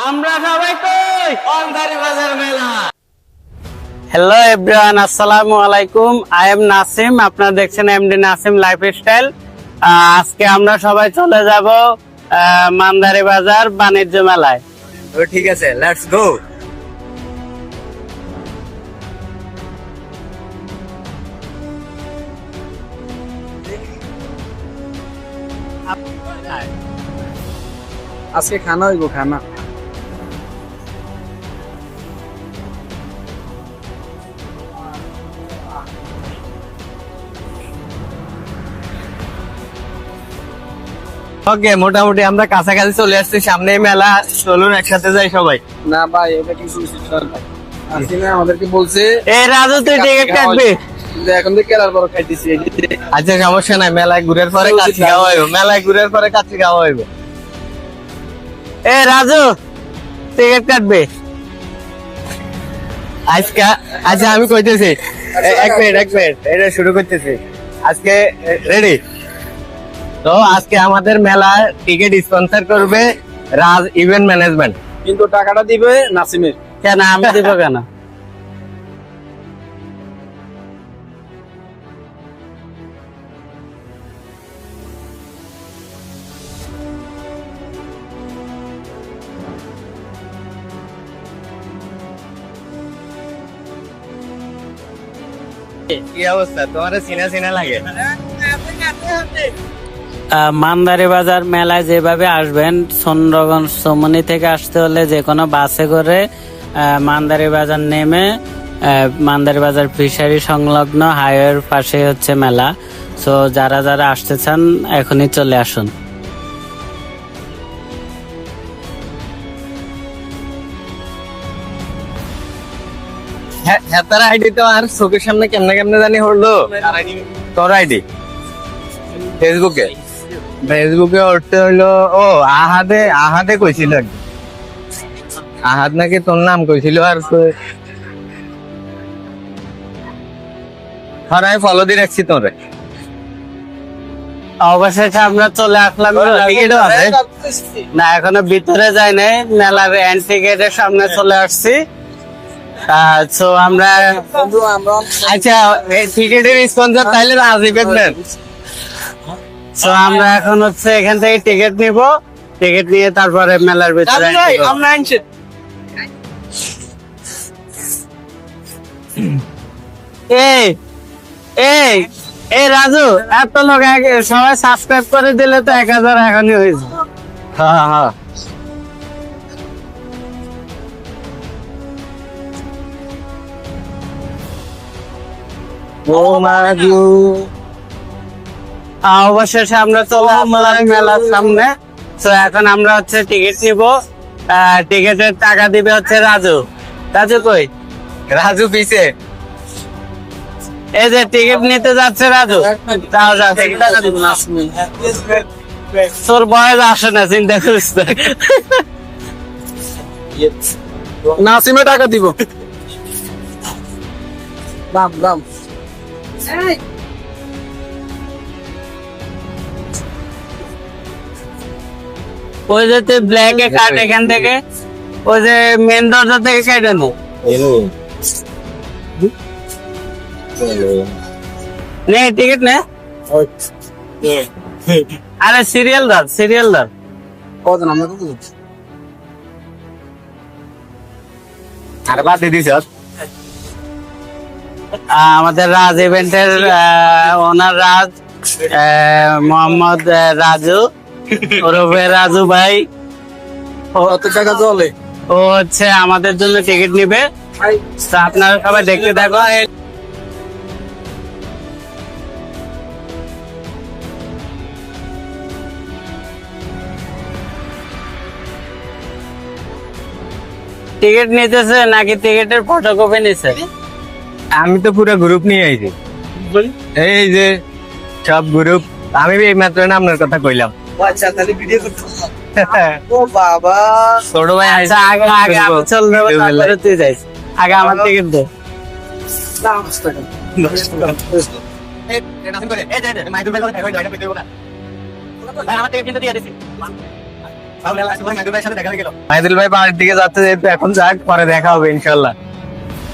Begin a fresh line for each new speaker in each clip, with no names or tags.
আমরা সবাই কই আমদারি বাজার মেলা। হ্যালো এভরিওয়ান, আসসালামু আলাইকুম। আই এম নাসিম, আপনারা দেখছেন এমডি নাসিম লাইফস্টাইল। আজকে আমরা সবাই চলে যাব মান্দারি বাজার বাণিজ্য মেলায়।
তো ঠিক আছে, লেটস গো। আজকে খানা হইব, খানা। ওকে, মোটামুটি আমরা কাছাকাছি চলে আসছি, সামনে মেলা। চলুন একসাথে যাই সবাই। না ভাই, এটা কিছু আসিনা আমাদেরকে বলছে
এই রাজু তুই টিকিট কাটবি?
এখন থেকে কেলার বড় খাইতেছি। আচ্ছা, সমস্যা নাই, মেলায় ঘুরের পরে কাচ্চি খাওয়া হইব। মেলায় ঘুরের পরে কাচ্চি খাওয়া হইব।
এ রাজু টিকিট কাটবি?
আচ্ছা আমি কইতেছি, এক মিনিট এটা শুরু করতেছি। আজকে রেডি তো। আজকে আমাদের মেলার টিকিট স্পন্সর করবে রাজ ইভেন্ট ম্যানেজমেন্ট, কিন্তু টাকাটা দিবে নাসিমের।
কেন আমি দিব কেন?
কি অবস্থা তোমার? চিনা চিনা লাগে?
মান্দারি বাজার মেলায় যেভাবে আসবেন, সুন্দরগঞ্জ চৌমনি থেকে আসতে হলে যে কোনো বাসে করে মান্দারি বাজার নেমে মান্দারি বাজার ফিশারি সংলগ্ন হাইওয়ের পাশে হচ্ছে মেলা। সো যারা যারা আসতে চান এখনই চলে আসুন।
হ্যাঁ, তার আইডি তো আর চোখের সামনে কেমনে কেমনে জানি হলো। তোর আইডি ফেসবুকে উঠতে হইলো। ও আহাদে কইছিল, আহাদ নাকি তোর নাম কইছিল। আর আমি ফলো দিয়ে রাখছি তোরে।
অবশেষে আমরা চলে আসলাম।
টিকিটও আছে
না, এখনো ভিতরে যাই নাই, মেলার এন্ট্রি গেটের সামনে চলে আসছি। তো আমরা
আচ্ছা, টিকিটের স্পন্সর তাইলে রাজ ইভেন্ট।
তো আমরা এখন হচ্ছে এখান থেকে টিকিট নিব। টিকিট নিয়ে তারপরে মেলার ভিতরে
আমরা আনছি।
এই এই এই রাজু, এত লোক সবাই সাবস্ক্রাইব করে দিলে তো 1000 এখনই হয়েছে।
হ্যাঁ ও মাগু।
অবশেষে আমরা চলে আসলাম মেলার সামনে। তো এখন আমরা হচ্ছে টিকিট নিব। টিকিটের টাকা দিবে হচ্ছে রাজু। রাজু কই?
রাজু পিছে।
এই যে টিকিট নিতে যাচ্ছে রাজু। তাও যাচ্ছে। তোর বয়স আসে না, চিন্তা করিস না।
নাসিমে টাকা দিব। দাম
ওই যে তুই ব্ল্যাক এ কাট এখান থেকে, ওই যে মেন দরজা থেকে কেটে নো। নে টিকিট নে। আরে সিরিয়াল ধর।
কজন আমরা কত? আর বাদ দিয়ে দিছ।
আমাদের রাজ ইভেন্টের ওনার রাজ মোহাম্মদ রাজু ওরফে রাজু ভাই।
কত টাকা চলে?
ও হচ্ছে আমাদের জন্য টিকিট নিবে। তো আপনারা সবাই দেখতে থাকো। টিকিট নিতেছে নাকি টিকিটের ফটোকপি নিছে?
আমি তো পুরো গ্রুপ নিয়ে আইছি। এই যে সব গ্রুপ। আমি এই মাত্র আপনার কথা কইলাম। আচ্ছা, তাহলে ভিডিও করতে। ও বাবা,
ছোট ভাই আচ্ছা, আগে আমি চল রে, তারপরে তুই যাইস। আগে আমার টিকিট দে।
আমার টিকিট কিন্তু দিয়ে দিছি। মাহিদুল ভাই বাড়ির দিকে যাচ্ছে, যেহেতু এখন যাক, পরে দেখা হবে ইনশাল্লাহ।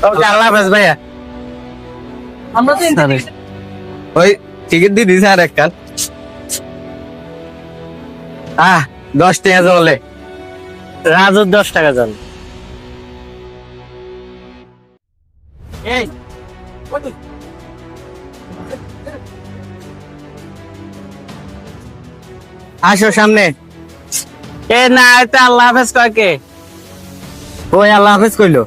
ওকে, আল্লাহ হাফেজ ভাইয়া। ওই টিকিট দিয়ে দিছে আর একটা 10 টাকা চলে।
রাজুর 10 টাকা যান।
আসো সামনে।
এ না, এটা আল্লাহ হাফেজ কয় কে?
ওই আল্লাহ হাফেজ কইলো।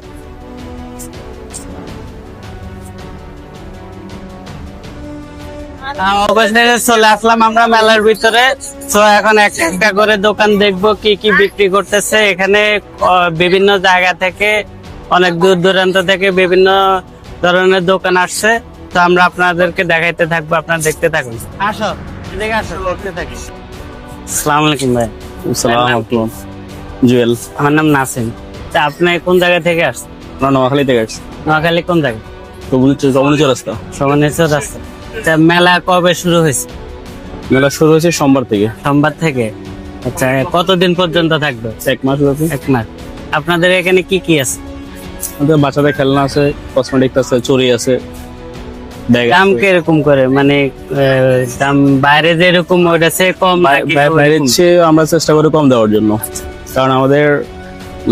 অবশেষে চলে আসলাম আমরা মেলার ভিতরে। তো এখন একটা একটা করে দোকান দেখবো কি কি বিক্রি করতেছে এখানে। বিভিন্ন জায়গা থেকে, অনেক দূর দূরান্ত থেকে বিভিন্ন ধরনের দোকান আসছে। তো আমরা আপনাদেরকে দেখাইতে থাকবো, আপনারা দেখতে থাকুন। আসো, এদিকে আসো, দেখতে থাকি। আসসালামু আলাইকুম ভাই।
জুয়েল,
আমার নাম নাসিম। তা আপনি কোন জায়গা থেকে আসছেন?
আমরা নোয়াখালী থেকে আসছি।
নোয়াখালী কোন জায়গা?
কমনীয় রাস্তা।
সমানেশ্বর রাস্তা। তা মেলা কবে শুরু হয়েছে?
মেলা শুরু হয়েছে সোমবার থেকে।
সোমবার থেকে। আচ্ছা, কতদিন পর্যন্ত থাকবে?
1 মাস ব্যাপী।
1 মাস। আপনাদের এখানে কি কি আছে?
আমাদের বাচ্চাদের খেলনা আছে, কসমেটিক্স আছে, চুড়ি আছে, ব্যাগ
দাম
আছে।
কিরকম করে, মানে দাম বাইরে যেরকম ওটা সে কম নাকি
বাইরের
ওরকম?
চেয়ে আমরা চেষ্টা করি কম দেওয়ার জন্য, কারণ আমাদের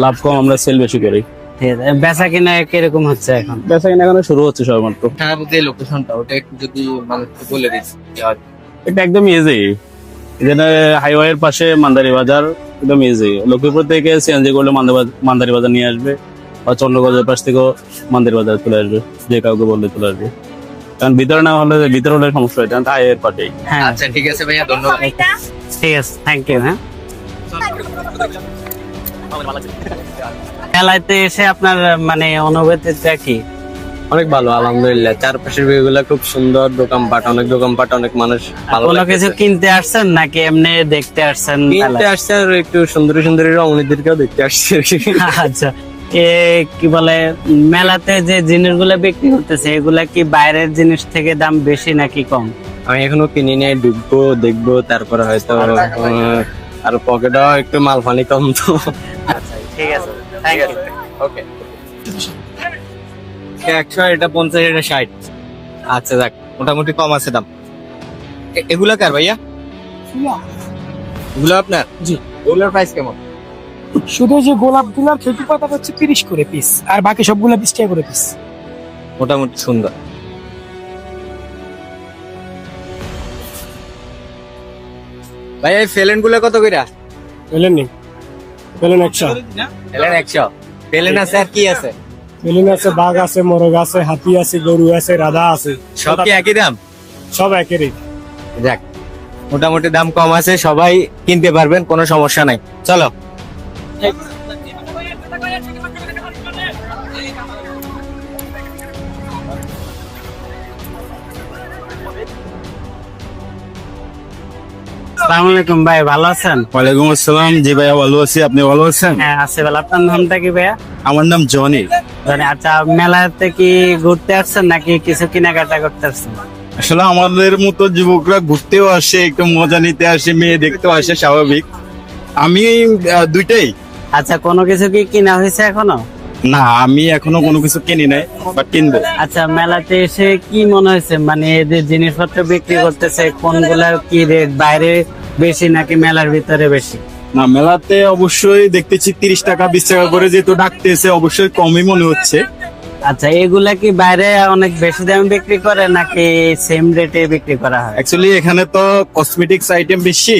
লাভ কম, আমরা সেল বেশি করি।
ঠিক আছে। বেচা কিনা কিরকম হচ্ছে এখন?
বেচা কিনা এখানে শুরু হচ্ছে সবেমাত্র।
যে লোকেশনটা ওটা একটু যদি মানুষকে বলে দিচ্ছি।
এটা একদম ইজি, এখানে হাইওয়ের পাশে মান্দারি বাজার, একদম ইজি। লক্ষ্মীপুর থেকে সিএনজি করলে মান্দারি বাজার নিয়ে আসবে, বা চন্দ্রগঞ্জের পাশ থেকেও মান্দারি বাজার চলে আসবে, যে কাউকে বললে চলে আসবে। কারণ ভিতরে না হলে, ভিতরে হলে সমস্যা হয়, কারণ হাইওয়ের পাশেই।
হ্যাঁ,
আচ্ছা ঠিক আছে ভাইয়া, ধন্যবাদ।
ঠিক আছে, থ্যাংক ইউ। হ্যাঁ, মেলাতে এসে আপনার মানে অনুভূতিটা কি?
অনেক ভালো, আলহামদুলিল্লাহ। চারপাশের ভিউগুলো খুব সুন্দর, দোকানপাট, অনেক মানুষ, ভালো
কোনো
লাগতেছে।
কিছু কিনতে আসছেন নাকি এমনি দেখতে আসছেন?
কিনতে
মেলায়?
আসছে আর একটু সুন্দরী সুন্দরী রমণীদেরকেও দেখতে আসছে।
আচ্ছা, এ কি বলে, মেলাতে যে জিনিসগুলো বিক্রি করতেছে এগুলা কি বাইরের জিনিস থেকে দাম বেশি নাকি কম?
আমি এখনো কিনি নাই, ঢুকবো, দেখবো, তারপরে হয়তো আর পকেটও একটু মাল ফানি কম তো।
আচ্ছা, ঠিক আছে, থ্যাংক ইউ।
ওকে, 100, এটা 50, এটা 60। আচ্ছা যাক, মোটামুটি কম আছে দাম। এগুলা কার ভাইয়া? এগুলো আপনার?
জি।
এগুলোর প্রাইস কেমন?
শুধু যে গোলাপ গুলার খেজুর পাতা হচ্ছে 30 করে পিস, আর বাকি সবগুলা 20 টাকা করে পিস।
মোটামুটি সুন্দর। ভাইয়া এই ফেলেন গুলো কত কইরা?
পেলেন নি? পেলেন 100।
ফেলেন 100। ফেলেন আছে আর কি আছে?
পেলেন আছে, বাঘ আছে, মোরগ আছে, হাতি আছে, গরু আছে, রাধা আছে।
সব কি একই দাম?
সব একেরই।
যাক, মোটামুটি দাম কম আছে, সবাই কিনতে পারবেন, কোনো সমস্যা নাই। চলো।
আসসালামু আলাইকুম ভাই, ভালো আছেন?
ওয়ালাইকুম আসসালাম। জি ভাইয়া, ভালো আছি। আপনি ভালো আছেন?
হ্যাঁ, আছে ভালো। আপনার নামটা কি ভাইয়া?
আমার নাম জনি।
আচ্ছা, মেলাতে কি ঘুরতে আসছেন নাকি কিছু কেনাকাটা করতে আসছেন?
আসলে আমাদের মতো যুবকরা ঘুরতেও আসে, একটু মজা নিতে আসে, মেয়ে দেখতেও আসে, স্বাভাবিক। আমি দুইটাই।
আচ্ছা, কোনো কিছু কি কিনা হয়েছে এখনো?
না, আমি এখনো কোনো কিছু কিনি নাই, বাট কিনবো।
আচ্ছা, মেলাতে এসে কি মনে হয়েছে, মানে এদের জিনিসপত্র বিক্রি করতেছে কোনগুলার কি রেট, বাইরে বেশি নাকি মেলার ভিতরে বেশি?
না, মেলাতে অবশ্যই দেখতেছি 30 টাকা 20 টাকা করে, যেহেতু ডাকতেছে অবশ্যই কমই মনে হচ্ছে।
আচ্ছা, এগুলা কি বাইরে অনেক বেশি দামে বিক্রি করে নাকি সেম রেটে বিক্রি করা হয়?
অ্যাকচুয়ালি এখানে তো কসমেটিক্স আইটেম বেশি,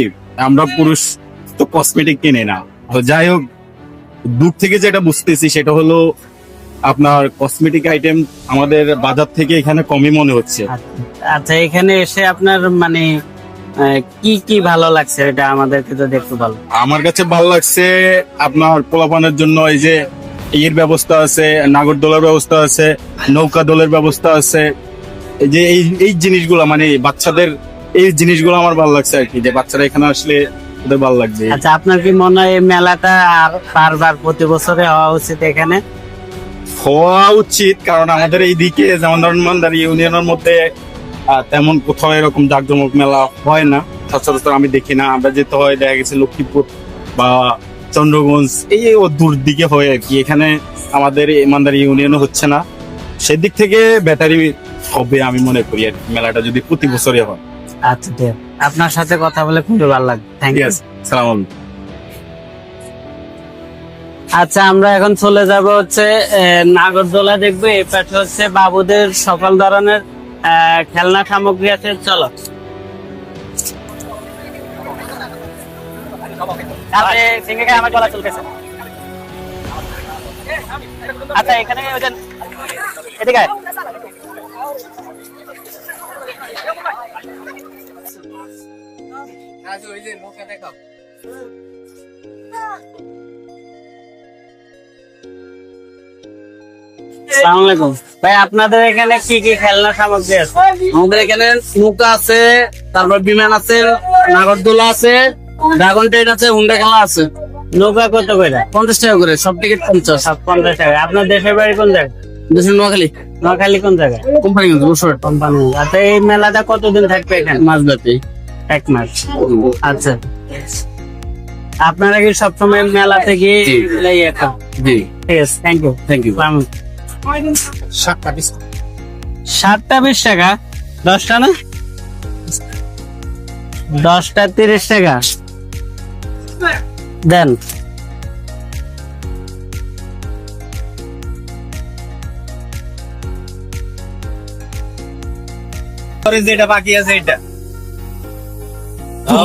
আমরা পুরুষ তো কসমেটিক কিনে না। তো যাই হোক, দূর থেকে যেটা বুঝতেছি সেটা হলো আপনার কসমেটিক আইটেম আমাদের বাজার থেকে এখানে কমই মনে হচ্ছে।
আচ্ছা, এখানে এসে আপনার মানে কি কি ভালো লাগছে এটা আমাদেরকে যদি একটু বলো।
আমার কাছে ভালো লাগছে আপনার পোলাপানের জন্য এই যে এর ব্যবস্থা আছে, নাগরদোলার ব্যবস্থা আছে, নৌকা দোলের ব্যবস্থা আছে। এই যে এই জিনিসগুলো, মানে বাচ্চাদের এই জিনিসগুলো আমার ভালো লাগছে আর কি, যে বাচ্চারা এখানে আসলে ওদের ভালো লাগবে।
আচ্ছা, আপনার কি মনে হয় এই মেলাটা আর বারবার প্রতি বছরে হওয়া উচিত এখানে?
হওয়া উচিত, কারণ আমাদের এইদিকে যেমন ধরেন মান্দারি ইউনিয়নের মধ্যে তেমন কোথাও এরকম জাঁকজমক মেলা হয় না, সচরাচর আমি দেখি না। আমরা যেতে হয়, দেখা গেছে লক্ষ্মীপুর,
বা চন্দ্রগঞ্জ এই ও দূর দিকে হয় আর কি, এখানে আমাদের ইমানদারি ইউনিয়নে হচ্ছে না, সেদিক থেকে ব্যাটারি হবে আমি মনে করি আর কি, মেলাটা যদি প্রতি বছরই হয়।
আচ্ছা ঠিক আছে। আপনার সাথে কথা বলে খুবই ভালো লাগবে, থ্যাংক ইউ।
Yes, সালাম আলাইকুম।
আচ্ছা আমরা এখন চলে যাব হচ্ছে নাগরদোলা দেখবো, এই পাশে হচ্ছে বাবুদের সকল ধরনের খেলনা সামগ্রী আছে, চলো। আমার গলা চলতেছে। আচ্ছা এখানে ওই যে এদিকে আয়। আসসালামু আলাইকুম ভাই, আপনাদের এখানে কি কি খেলনা সামগ্রী আছে?
আমাদের এখানে নৌকা আছে, তারপর বিমান আছে, নাগরদোলা আছে, ড্রাগন ট্রেন আছে, হুন্ডা খেলা আছে।
নৌকা কত করে?
50 টাকা করে, সব টিকিট 50।
সব 50 টাকা। আপনার দেশের বাড়ি কোন জায়গায়?
দেশের নোয়াখালী,
নোয়াখালী কোন জায়গায়?
কোম্পানিগঞ্জ, বসুরহাট।
কোম্পানি। আচ্ছা এই মেলাটা কতদিন থাকবে এখানে?
মাঝরাতে।
1 মাস। আচ্ছা আপনারা কি সবসময় মেলা থেকে
জি।
ইয়ে খান?
জি,
ঠিক আছে, থ্যাংক ইউ।
Thank you.
7টা 20 টাকা, 10টা না? 10টা 30 টাকা দেন।
যেটা বাকি আছে এটা।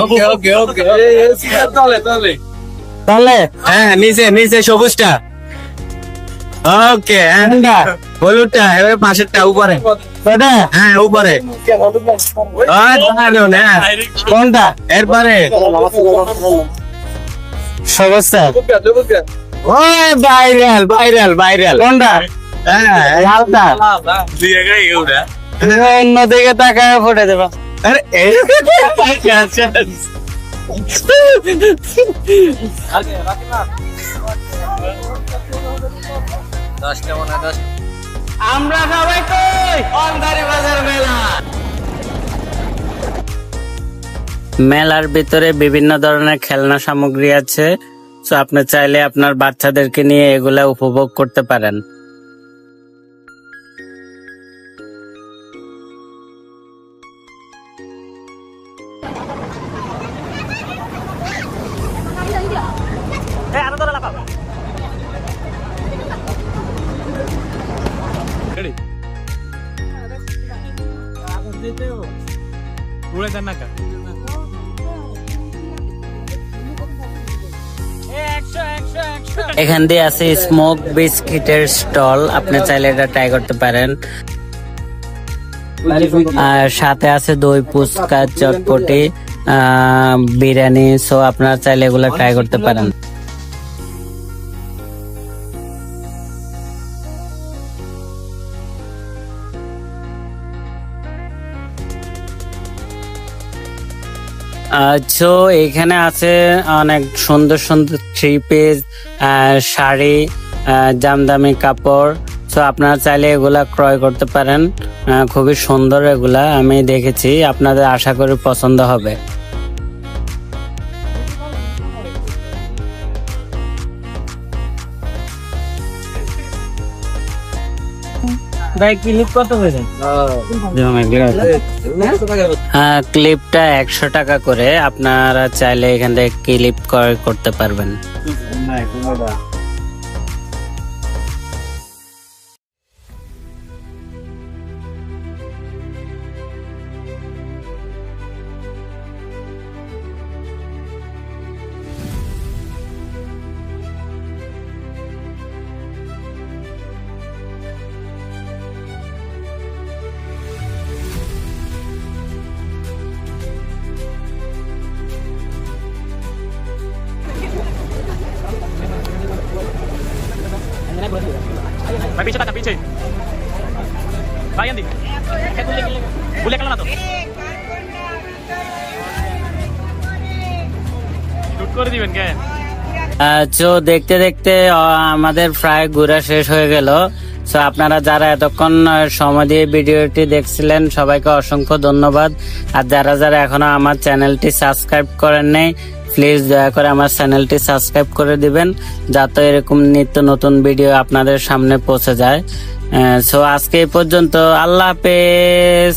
ওকে ওকে ওকে,
তাহলে
হ্যাঁ নিচে নিচে সবুজটা। ওকে, হলুদটা এবার পাশেরটা উপরে।
কয়টা?
হ্যাঁ উপরে।
কোনটা?
এরপরে
সবুজটা?
ওই ভাইরাল ভাইরাল ভাইরাল।
কোনটা?
হ্যাঁ
লালটা? অন্যদিকে তাকায় ফুটে দেবা।
আরে
আমরা সবাই কই?
মান্দারি বাজার মেলা।
মেলার ভিতরে বিভিন্ন ধরনের খেলনা সামগ্রী আছে, তো আপনি চাইলে আপনার বাচ্চাদেরকে নিয়ে এগুলা উপভোগ করতে পারেন। এখান দিয়ে আছে স্মোক বিস্কিটের স্টল, আপনি চাইলে এটা ট্রাই করতে পারেন। আর সাথে আছে দই ফুচকা, চটপটি, বিরিয়ানি, সো আপনারা চাইলে এগুলো ট্রাই করতে পারেন। তো এখানে আছে অনেক সুন্দর সুন্দর 3 পিস, শাড়ি, জামদামি কাপড়, তো আপনারা চাইলে এগুলা ক্রয় করতে পারেন। খুবই সুন্দর এগুলা, আমি দেখেছি, আপনাদের আশা করি পছন্দ হবে। ভাই ক্লিপ কত করে? ক্লিপটা 100 টাকা করে, আপনারা চাইলে এখান থেকে ক্লিপ ক্রয় করতে পারবেন।
भाई पीछे था पीछे भाई अंदी बुले कल ना तो শুট করে দিবেন কে?
তো দেখতে দেখতে আমাদের প্রায় ঘোরা শেষ হয়ে গেল। তো আপনারা যারা এতক্ষণ সময় দিয়ে ভিডিওটি দেখছিলেন সবাইকে অসংখ্য ধন্যবাদ। আর যারা যারা এখনো আমার চ্যানেলটি সাবস্ক্রাইব করেন নাই, প্লিজ দয়া করে আমার চ্যানেলটি সাবস্ক্রাইব করে দিবেন, যাতে এরকম নিত্য নতুন ভিডিও আপনাদের সামনে পৌঁছে যায়। সো আজকে এই পর্যন্ত, আল্লাহ হাফেজ।